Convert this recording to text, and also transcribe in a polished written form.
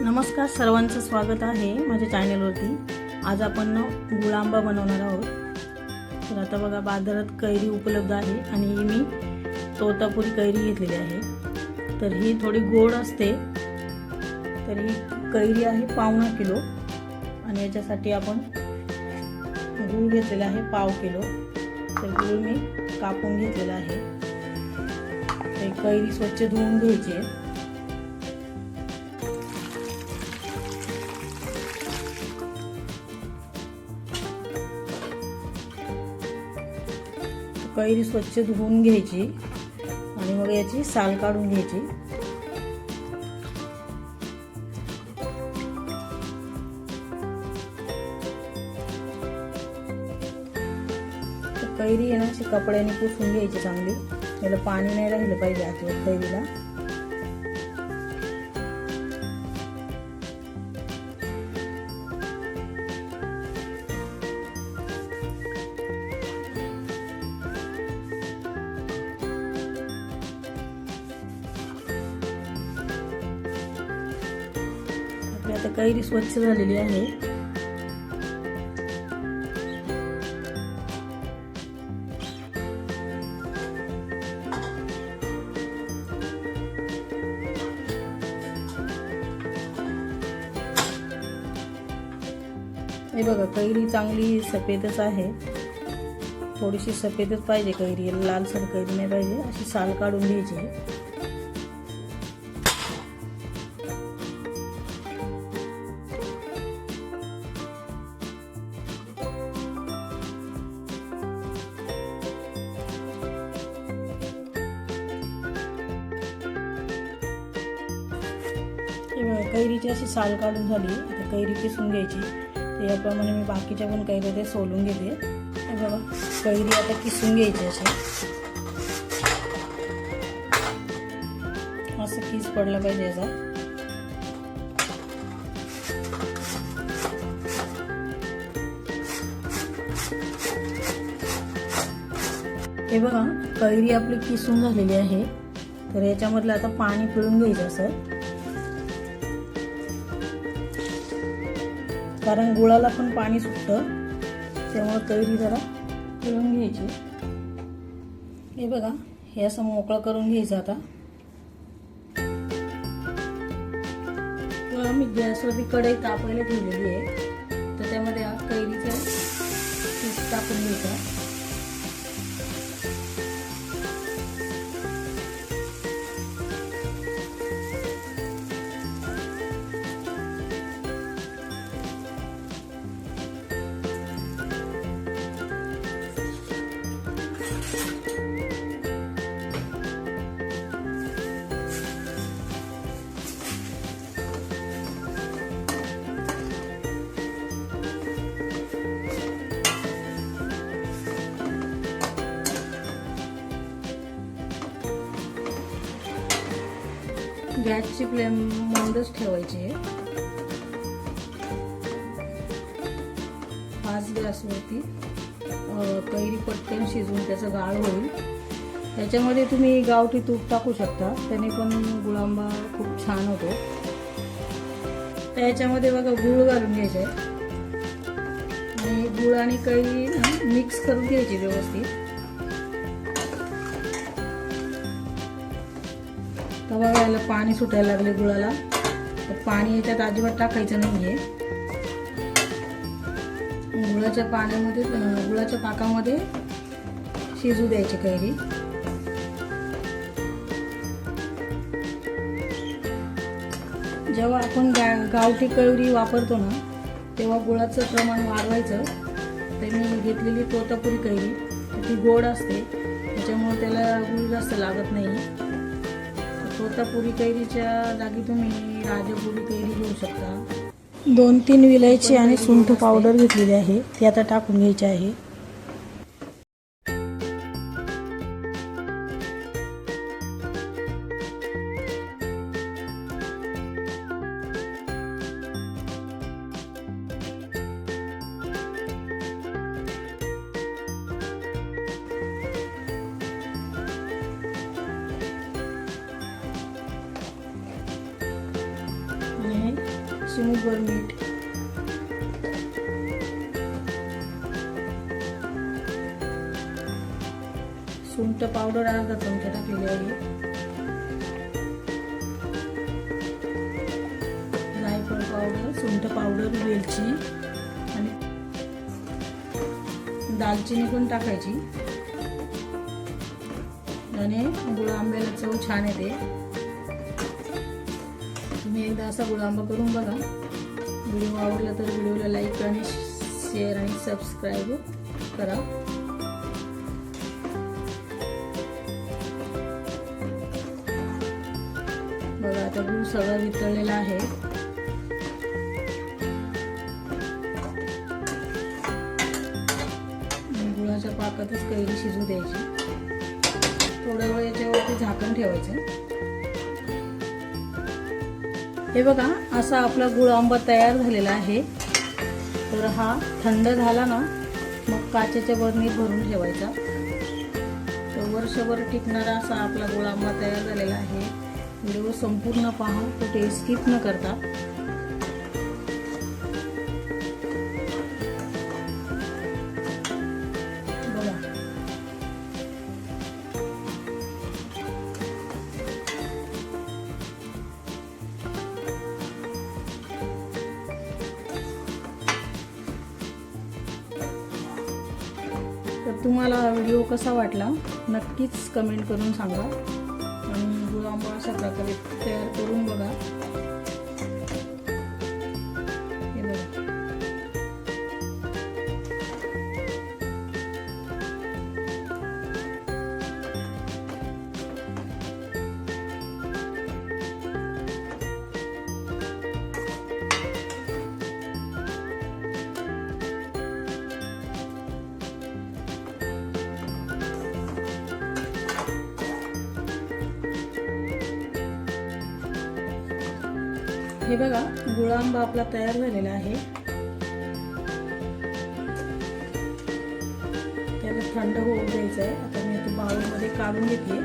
नमस्कार, सर्वांचं स्वागत आहे माझ्या चॅनलवरती। आज आपण गुळांबा बनवणार आहोत। तर आता बघा, बाजारात कैरी उपलब्ध आहे आणि मी तोतापुरी कैरी घेतलेली आहे। तर ही थोडी गोड असते। तर ही कैरी आहे 1.25 किलो आणि याच्यासाठी आपण गूळ घेतलेला आहे 1/2 किलो। तर गूळ मी कापून घेतलेला आहे। तर कैरी स्वच्छ धुवून घ्यायची आहे। कैरी स्वच्छ धुवून घ्यायची आणि मग याची साल काढून घ्यायची। कैरी आहे ना, अशी कपड्याने पुसून घ्यायची चांगली। याला पाणी नाही राहिलं पाहिजे आतवर कैरीला। आता कैरी स्वच्छ झालेली आहे। हे बघा, कैरी चांगली सफेदच आहे। थोडीशी सफेदच पाहिजे कैरी, लालसर कैरी नाही पाहिजे। अशी साल काढून घ्यायची। कैरीची अशी साल काढून झाली। आता कैरी किसून घ्यायची। याप्रमाणे मी बाकीच्या पण कैरी ते सोलून घेते। हे बघा, कैरी आता किसून घ्यायची अशी। असं किस पडला पाहिजे याचा। हे बघा, कैरी आपली किसून झालेली आहे। तर याच्यामधलं आता पाणी पिळून घ्यायचं असं, कारण गुळाला पण पाणी सुटतं। त्यामुळे कैरी जरा पिळून घ्यायची। हे बघा, हे असं मोकळं करून घ्यायचं। आता मी गॅसवरती कढई तापायला ठेवलेली आहे। तर त्यामध्ये कैरीचा पीस टाकून घ्यायचा। गॅसची फ्लेम मंदच ठेवायची। फास्ट गॅसवरती कैरी पटकन शिजून त्याचं गाळ होईल। त्याच्यामध्ये तुम्ही गावठी तूप टाकू शकता, त्याने पण गुळांबा खूप छान होतो। त्याच्यामध्ये बघा, गूळ घालून घ्यायचे आणि गूळ आणि कैरी मिक्स करून घ्यायची व्यवस्थित। तेव्हा याला पाणी सुटायला लागले गुळाला। तर पाणी याच्यात अजिबात टाकायचं नाहीये। गुळाच्या पाण्यामध्ये, गुळाच्या पाकामध्ये शिजू द्यायची कैरी। जेव्हा आपण गावठी कैरी वापरतो ना, तेव्हा गुळाचं प्रमाण वाढवायचं। तर मी घेतलेली तोतापुरी कैरी, ती गोड असते, त्याच्यामुळे त्याला गुळ जास्त लागत नाही। तोतापुरी कैरीच्या जागी तुम्ही राजापुरी कैरी घेऊ शकता। 2-3 विलायची आणि सुंठ पावडर घेतलेली आहे, ती आता टाकून घ्यायची आहे। चिमूटभर मीठ, सुंठ पावडर अर्धा चमचा टाकलेली आहे, जायफळ पावडर, सुंठ पावडर, वेलची आणि दालचिनी पण टाकायची आणि गुळ आंब्याला चव छान येते. तुम्ही एकदा असा गुळ आंबा करून बघा. व्हिडिओ आवडला तर व्हिडिओला लाईक आणि शेअर आणि सबस्क्राईब करा. बघा आता गूळ सगळा वितळलेला आहे. गुळाच्या पाकातच कैरी शिजू द्यायची. थोड्या वेळ याच्यावरती झाकण ठेवायचं. हे बघा असा आपला गुळ आंबा तयार झालेला आहे. तर हा थंड झाला ना मग काचेच्या बरणीत भरून ठेवायचा. तर वर्षभर टिकणारा असा आपला गुळ आंबा तयार झालेला आहे. व्हिडिओ संपूर्ण पहा, कुठे स्किप न करता. बघा तर तुम्हाला हा व्हिडिओ कसा वाटला नक्कीच कमेंट करून सांगा. आणि गुळ आंबा अशा प्रकारे तयार करून बघा. हे बघा हे बघा गुळ आंबा आपला तयार झालेला आहे. त्याला थंड होऊ द्यायचं आहे. आता मी आता बाउलमध्ये काढून घेतली.